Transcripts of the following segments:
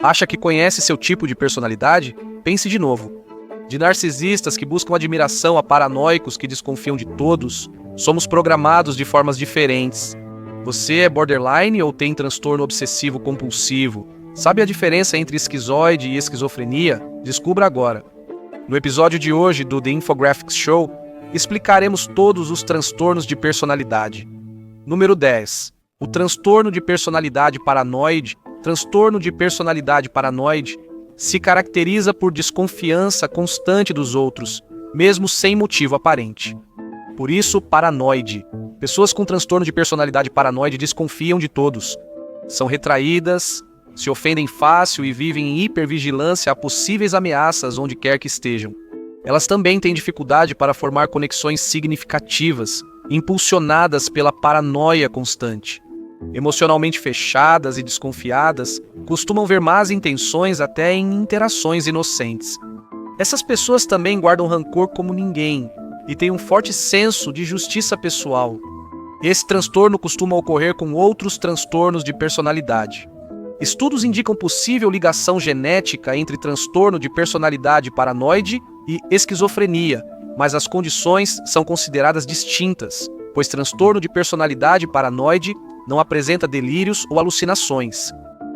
Acha que conhece seu tipo de personalidade? Pense de novo. De narcisistas que buscam admiração a paranoicos que desconfiam de todos, somos programados de formas diferentes. Você é borderline ou tem transtorno obsessivo compulsivo? Sabe a diferença entre esquizoide e esquizofrenia? Descubra agora. No episódio de hoje do The Infographics Show, explicaremos todos os transtornos de personalidade. Número 10. O transtorno de personalidade paranoide. Transtorno de personalidade paranoide se caracteriza por desconfiança constante dos outros, mesmo sem motivo aparente. Por isso, paranoide. Pessoas com transtorno de personalidade paranoide desconfiam de todos. São retraídas, se ofendem fácil e vivem em hipervigilância a possíveis ameaças onde quer que estejam. Elas também têm dificuldade para formar conexões significativas, impulsionadas pela paranoia constante. Emocionalmente fechadas e desconfiadas, costumam ver más intenções até em interações inocentes. Essas pessoas também guardam rancor como ninguém e têm um forte senso de justiça pessoal. Esse transtorno costuma ocorrer com outros transtornos de personalidade. Estudos indicam possível ligação genética entre transtorno de personalidade paranoide e esquizofrenia, mas as condições são consideradas distintas, pois transtorno de personalidade paranoide não apresenta delírios ou alucinações.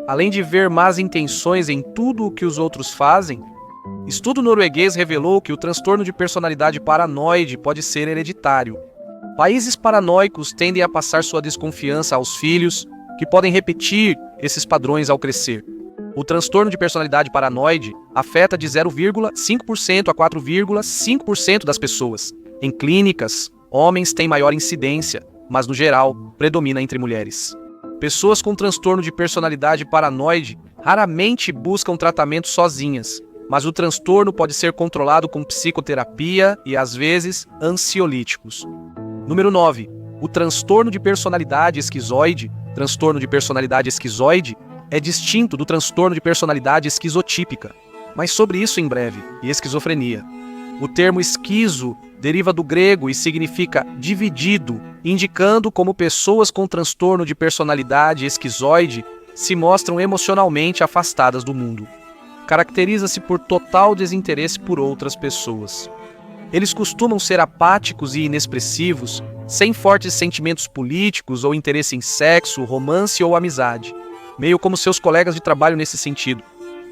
Além de ver más intenções em tudo o que os outros fazem, estudo norueguês revelou que o transtorno de personalidade paranoide pode ser hereditário. Países paranoicos tendem a passar sua desconfiança aos filhos, que podem repetir esses padrões ao crescer. O transtorno de personalidade paranoide afeta de 0,5% a 4,5% das pessoas. Em clínicas, homens têm maior incidência, mas no geral, predomina entre mulheres. Pessoas com transtorno de personalidade paranoide raramente buscam tratamento sozinhas, mas o transtorno pode ser controlado com psicoterapia e, às vezes, ansiolíticos. Número 9. O transtorno de personalidade esquizoide. Transtorno de personalidade esquizoide é distinto do transtorno de personalidade esquizotípica, mas sobre isso em breve, e esquizofrenia. O termo esquizo deriva do grego e significa dividido, indicando como pessoas com transtorno de personalidade esquizoide se mostram emocionalmente afastadas do mundo. Caracteriza-se por total desinteresse por outras pessoas. Eles costumam ser apáticos e inexpressivos, sem fortes sentimentos políticos ou interesse em sexo, romance ou amizade, meio como seus colegas de trabalho nesse sentido.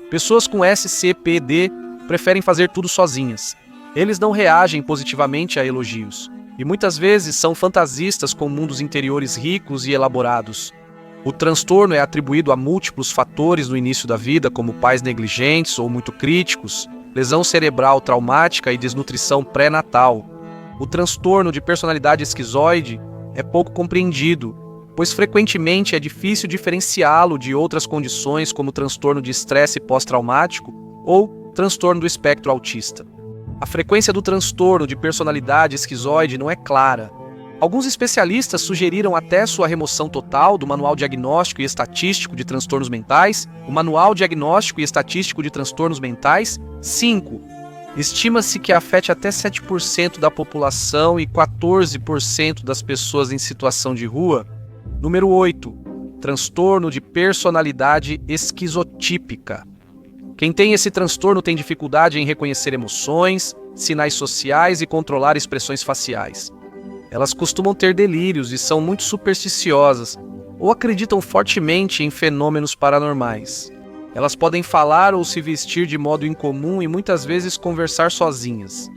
Pessoas com SCPD preferem fazer tudo sozinhas. Eles não reagem positivamente a elogios, e muitas vezes são fantasistas com mundos interiores ricos e elaborados. O transtorno é atribuído a múltiplos fatores no início da vida, como pais negligentes ou muito críticos, lesão cerebral traumática e desnutrição pré-natal. O transtorno de personalidade esquizoide é pouco compreendido, pois frequentemente é difícil diferenciá-lo de outras condições como transtorno de estresse pós-traumático ou transtorno do espectro autista. A frequência do transtorno de personalidade esquizoide não é clara. Alguns especialistas sugeriram até sua remoção total do Manual Diagnóstico e Estatístico de Transtornos Mentais, o Manual Diagnóstico e Estatístico de Transtornos Mentais 5. Estima-se que afete até 7% da população e 14% das pessoas em situação de rua. Número 8. Transtorno de personalidade esquizotípica. Quem tem esse transtorno tem dificuldade em reconhecer emoções, sinais sociais e controlar expressões faciais. Elas costumam ter delírios e são muito supersticiosas, ou acreditam fortemente em fenômenos paranormais. Elas podem falar ou se vestir de modo incomum e muitas vezes conversar sozinhas.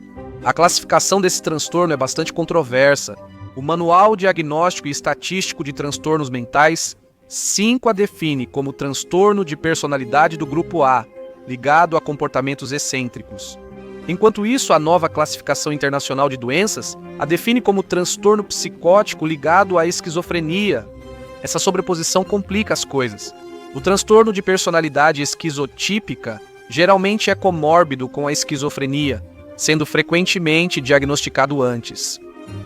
A classificação desse transtorno é bastante controversa. O Manual Diagnóstico e Estatístico de Transtornos Mentais 5 a define como transtorno de personalidade do grupo A, ligado a comportamentos excêntricos. Enquanto isso, a nova Classificação Internacional de Doenças a define como transtorno psicótico ligado à esquizofrenia. Essa sobreposição complica as coisas. O transtorno de personalidade esquizotípica geralmente é comórbido com a esquizofrenia, sendo frequentemente diagnosticado antes.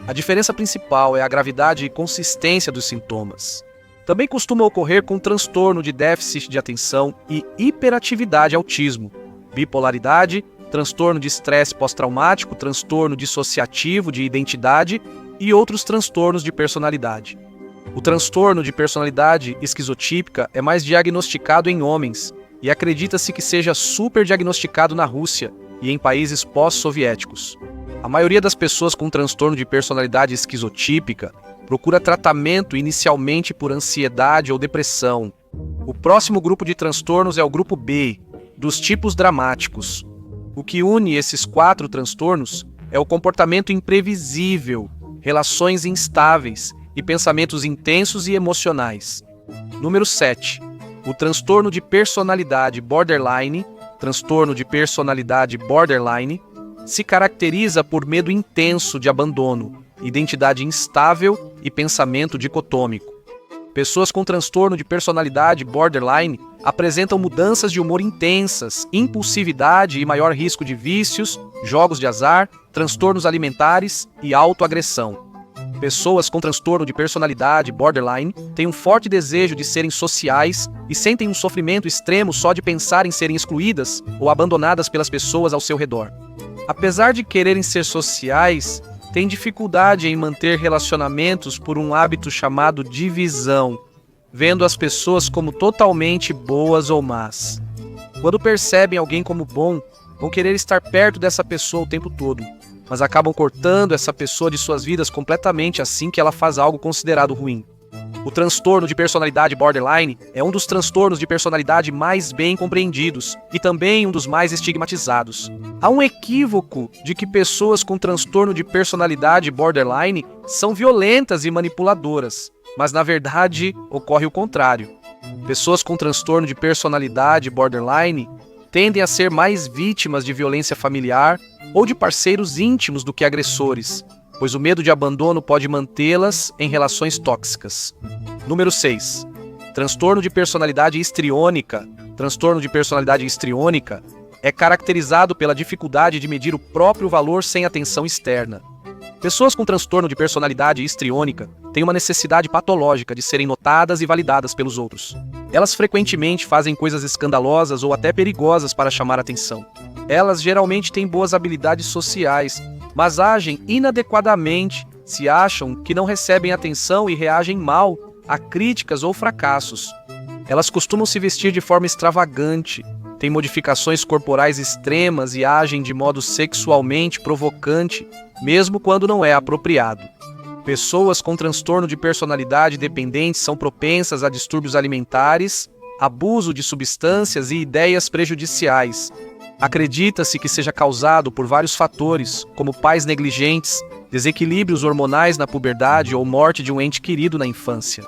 A diferença principal é a gravidade e consistência dos sintomas. Também costuma ocorrer com transtorno de déficit de atenção e hiperatividade autismo, bipolaridade, transtorno de estresse pós-traumático, transtorno dissociativo de identidade e outros transtornos de personalidade. O transtorno de personalidade esquizotípica é mais diagnosticado em homens e acredita-se que seja superdiagnosticado na Rússia e em países pós-soviéticos. A maioria das pessoas com transtorno de personalidade esquizotípica procura tratamento inicialmente por ansiedade ou depressão. O próximo grupo de transtornos é o grupo B, dos tipos dramáticos. O que une esses 4 transtornos é o comportamento imprevisível, relações instáveis e pensamentos intensos e emocionais. Número 7. O transtorno de personalidade borderline, se caracteriza por medo intenso de abandono, identidade instável e pensamento dicotômico. Pessoas com transtorno de personalidade borderline apresentam mudanças de humor intensas, impulsividade e maior risco de vícios, jogos de azar, transtornos alimentares e autoagressão. Pessoas com transtorno de personalidade borderline têm um forte desejo de serem sociais e sentem um sofrimento extremo só de pensar em serem excluídas ou abandonadas pelas pessoas ao seu redor. Apesar de quererem ser sociais, têm dificuldade em manter relacionamentos por um hábito chamado divisão, vendo as pessoas como totalmente boas ou más. Quando percebem alguém como bom, vão querer estar perto dessa pessoa o tempo todo, mas acabam cortando essa pessoa de suas vidas completamente assim que ela faz algo considerado ruim. O transtorno de personalidade borderline é um dos transtornos de personalidade mais bem compreendidos e também um dos mais estigmatizados. Há um equívoco de que pessoas com transtorno de personalidade borderline são violentas e manipuladoras, mas na verdade ocorre o contrário. Pessoas com transtorno de personalidade borderline tendem a ser mais vítimas de violência familiar ou de parceiros íntimos do que agressores, pois o medo de abandono pode mantê-las em relações tóxicas. Número 6. Transtorno de personalidade histriônica. Transtorno de personalidade histriônica é caracterizado pela dificuldade de medir o próprio valor sem atenção externa. Pessoas com transtorno de personalidade histriônica têm uma necessidade patológica de serem notadas e validadas pelos outros. Elas frequentemente fazem coisas escandalosas ou até perigosas para chamar atenção. Elas geralmente têm boas habilidades sociais, mas agem inadequadamente se acham que não recebem atenção e reagem mal a críticas ou fracassos. Elas costumam se vestir de forma extravagante, têm modificações corporais extremas e agem de modo sexualmente provocante, mesmo quando não é apropriado. Pessoas com transtorno de personalidade dependente são propensas a distúrbios alimentares, abuso de substâncias e ideias prejudiciais. Acredita-se que seja causado por vários fatores, como pais negligentes, desequilíbrios hormonais na puberdade ou morte de um ente querido na infância.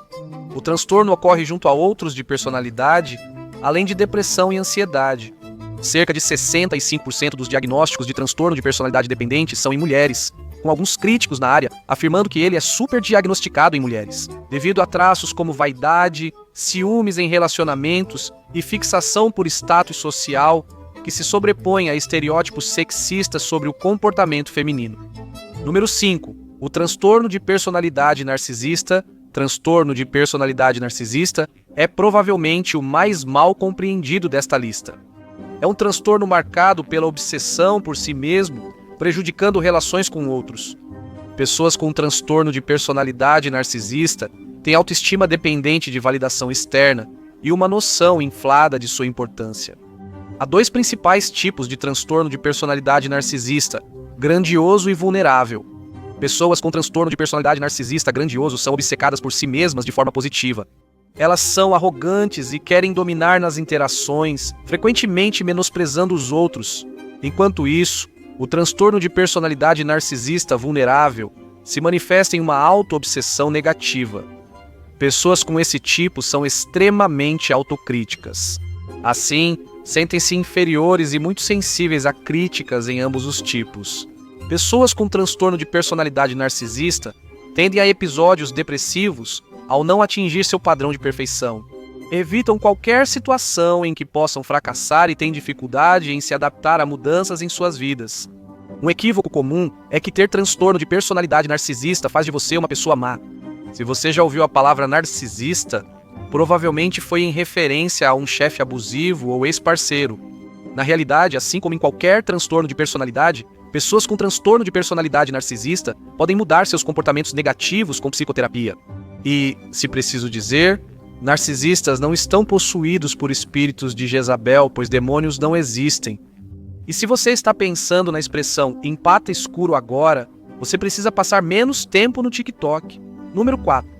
O transtorno ocorre junto a outros de personalidade, além de depressão e ansiedade. Cerca de 65% dos diagnósticos de transtorno de personalidade dependente são em mulheres, com alguns críticos na área afirmando que ele é superdiagnosticado em mulheres, devido a traços como vaidade, ciúmes em relacionamentos e fixação por status social, que se sobrepõe a estereótipos sexistas sobre o comportamento feminino. Número 5. O transtorno de personalidade narcisista. Transtorno de personalidade narcisista é provavelmente o mais mal compreendido desta lista. É um transtorno marcado pela obsessão por si mesmo, prejudicando relações com outros. Pessoas com transtorno de personalidade narcisista têm autoestima dependente de validação externa e uma noção inflada de sua importância. Há 2 principais tipos de transtorno de personalidade narcisista: grandioso e vulnerável. Pessoas com transtorno de personalidade narcisista grandioso são obcecadas por si mesmas de forma positiva. Elas são arrogantes e querem dominar nas interações, frequentemente menosprezando os outros. Enquanto isso, o transtorno de personalidade narcisista vulnerável se manifesta em uma auto-obsessão negativa. Pessoas com esse tipo são extremamente autocríticas. Assim, sentem-se inferiores e muito sensíveis a críticas em ambos os tipos. Pessoas com transtorno de personalidade narcisista tendem a episódios depressivos ao não atingir seu padrão de perfeição. Evitam qualquer situação em que possam fracassar e têm dificuldade em se adaptar a mudanças em suas vidas. Um equívoco comum é que ter transtorno de personalidade narcisista faz de você uma pessoa má. Se você já ouviu a palavra narcisista, provavelmente foi em referência a um chefe abusivo ou ex-parceiro. Na realidade, assim como em qualquer transtorno de personalidade, pessoas com transtorno de personalidade narcisista podem mudar seus comportamentos negativos com psicoterapia. E, se preciso dizer, Narcisistas não estão possuídos por espíritos de Jezabel, pois demônios não existem. E se você está pensando na expressão empata escuro agora, você precisa passar menos tempo no TikTok. Número 4.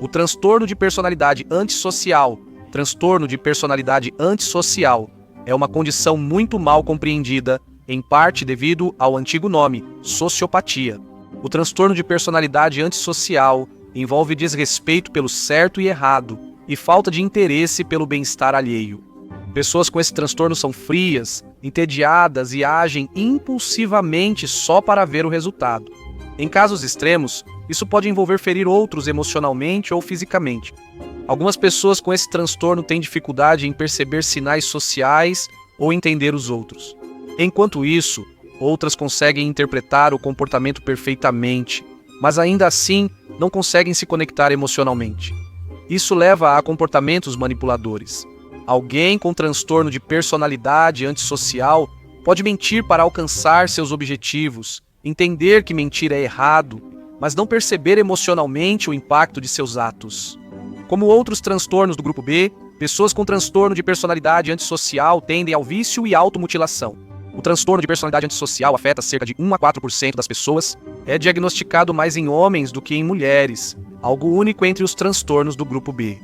O transtorno de personalidade antissocial. Transtorno de personalidade antissocial é uma condição muito mal compreendida, em parte devido ao antigo nome, sociopatia. O transtorno de personalidade antissocial envolve desrespeito pelo certo e errado e falta de interesse pelo bem-estar alheio. Pessoas com esse transtorno são frias, entediadas e agem impulsivamente só para ver o resultado. Em casos extremos, isso pode envolver ferir outros emocionalmente ou fisicamente. Algumas pessoas com esse transtorno têm dificuldade em perceber sinais sociais ou entender os outros. Enquanto isso, outras conseguem interpretar o comportamento perfeitamente, mas ainda assim não conseguem se conectar emocionalmente. Isso leva a comportamentos manipuladores. Alguém com transtorno de personalidade antissocial pode mentir para alcançar seus objetivos, entender que mentir é errado, mas não perceber emocionalmente o impacto de seus atos. Como outros transtornos do grupo B, pessoas com transtorno de personalidade antissocial tendem ao vício e automutilação. O transtorno de personalidade antissocial afeta cerca de 1 a 4% das pessoas. É diagnosticado mais em homens do que em mulheres, algo único entre os transtornos do grupo B.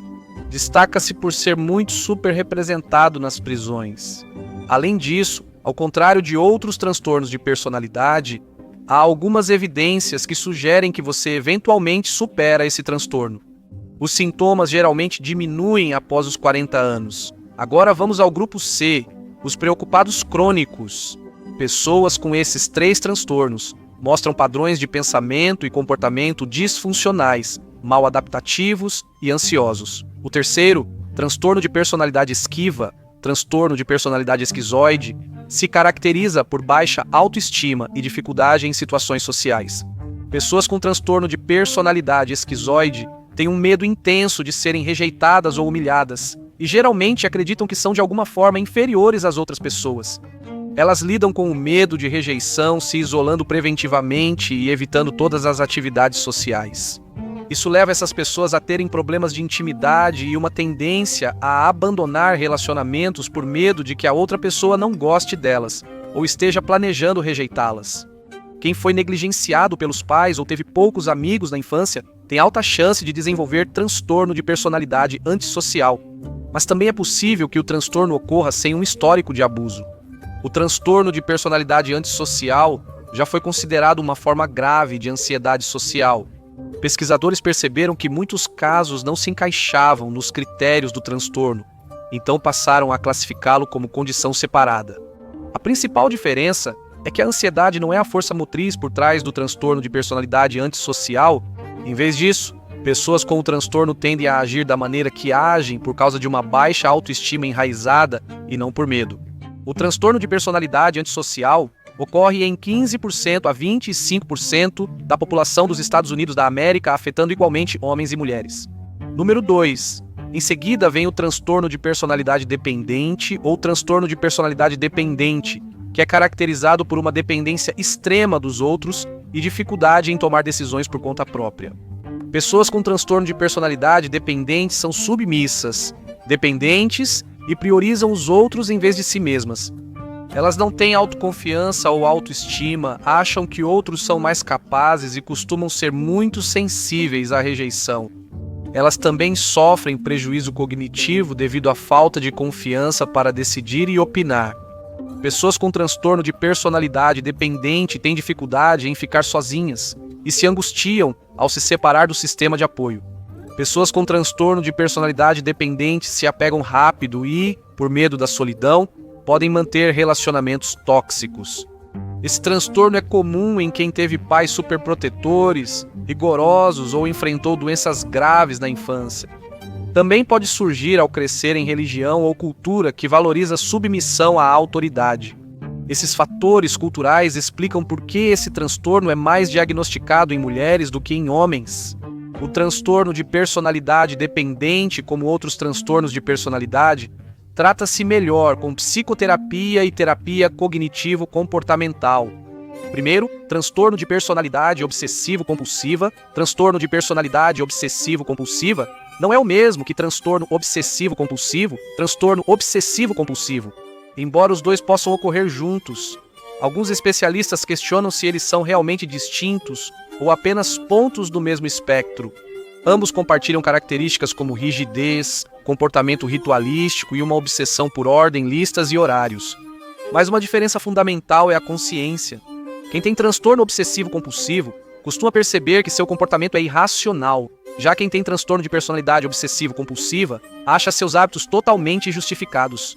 Destaca-se por ser muito superrepresentado nas prisões. Além disso, ao contrário de outros transtornos de personalidade, há algumas evidências que sugerem que você eventualmente supera esse transtorno. Os sintomas geralmente diminuem após os 40 anos. Agora vamos ao grupo C, os preocupados crônicos. Pessoas com esses 3 transtornos mostram padrões de pensamento e comportamento disfuncionais, mal adaptativos e ansiosos. O terceiro, transtorno de personalidade esquiva, transtorno de personalidade esquizoide, se caracteriza por baixa autoestima e dificuldade em situações sociais. Pessoas com transtorno de personalidade esquizoide têm um medo intenso de serem rejeitadas ou humilhadas e geralmente acreditam que são de alguma forma inferiores às outras pessoas. Elas lidam com o medo de rejeição, se isolando preventivamente e evitando todas as atividades sociais. Isso leva essas pessoas a terem problemas de intimidade e uma tendência a abandonar relacionamentos por medo de que a outra pessoa não goste delas ou esteja planejando rejeitá-las. Quem foi negligenciado pelos pais ou teve poucos amigos na infância tem alta chance de desenvolver transtorno de personalidade antissocial, mas também é possível que o transtorno ocorra sem um histórico de abuso. O transtorno de personalidade antissocial já foi considerado uma forma grave de ansiedade social. Pesquisadores perceberam que muitos casos não se encaixavam nos critérios do transtorno, então passaram a classificá-lo como condição separada. A principal diferença é que a ansiedade não é a força motriz por trás do transtorno de personalidade antissocial. Em vez disso, pessoas com o transtorno tendem a agir da maneira que agem por causa de uma baixa autoestima enraizada e não por medo. O transtorno de personalidade antissocial ocorre em 15% a 25% da população dos Estados Unidos da América, afetando igualmente homens e mulheres. Número 2. Em seguida vem o transtorno de personalidade dependente ou transtorno de personalidade dependente, que é caracterizado por uma dependência extrema dos outros e dificuldade em tomar decisões por conta própria. Pessoas com transtorno de personalidade dependente são submissas, dependentes e priorizam os outros em vez de si mesmas. Elas não têm autoconfiança ou autoestima, acham que outros são mais capazes e costumam ser muito sensíveis à rejeição. Elas também sofrem prejuízo cognitivo devido à falta de confiança para decidir e opinar. Pessoas com transtorno de personalidade dependente têm dificuldade em ficar sozinhas e se angustiam ao se separar do sistema de apoio. Pessoas com transtorno de personalidade dependente se apegam rápido e, por medo da solidão, podem manter relacionamentos tóxicos. Esse transtorno é comum em quem teve pais superprotetores, rigorosos ou enfrentou doenças graves na infância. Também pode surgir ao crescer em religião ou cultura que valoriza submissão à autoridade. Esses fatores culturais explicam por que esse transtorno é mais diagnosticado em mulheres do que em homens. O transtorno de personalidade dependente, como outros transtornos de personalidade, trata-se melhor com psicoterapia e terapia cognitivo-comportamental. Primeiro, transtorno de personalidade obsessivo-compulsiva. Transtorno de personalidade obsessivo-compulsiva não é o mesmo que transtorno obsessivo-compulsivo, transtorno obsessivo-compulsivo, embora os dois possam ocorrer juntos. Alguns especialistas questionam se eles são realmente distintos ou apenas pontos do mesmo espectro. Ambos compartilham características como rigidez, comportamento ritualístico e uma obsessão por ordem, listas e horários. Mas uma diferença fundamental é a consciência. Quem tem transtorno obsessivo-compulsivo costuma perceber que seu comportamento é irracional. Já quem tem transtorno de personalidade obsessivo-compulsiva acha seus hábitos totalmente justificados.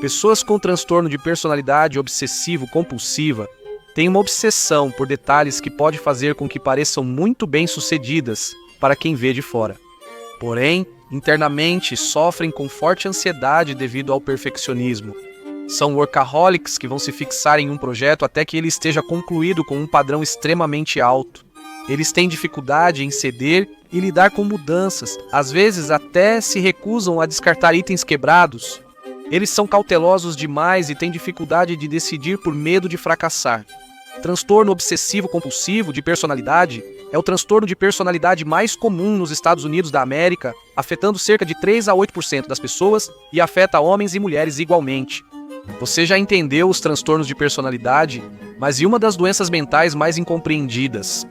Pessoas com transtorno de personalidade obsessivo-compulsiva têm uma obsessão por detalhes que pode fazer com que pareçam muito bem-sucedidas para quem vê de fora. Porém, internamente sofrem com forte ansiedade devido ao perfeccionismo. São workaholics que vão se fixar em um projeto até que ele esteja concluído com um padrão extremamente alto. Eles têm dificuldade em ceder e lidar com mudanças, às vezes até se recusam a descartar itens quebrados. Eles são cautelosos demais e têm dificuldade de decidir por medo de fracassar. Transtorno obsessivo-compulsivo de personalidade é o transtorno de personalidade mais comum nos Estados Unidos da América, afetando cerca de 3 a 8% das pessoas e afeta homens e mulheres igualmente. Você já entendeu os transtornos de personalidade, mas e uma das doenças mentais mais incompreendidas?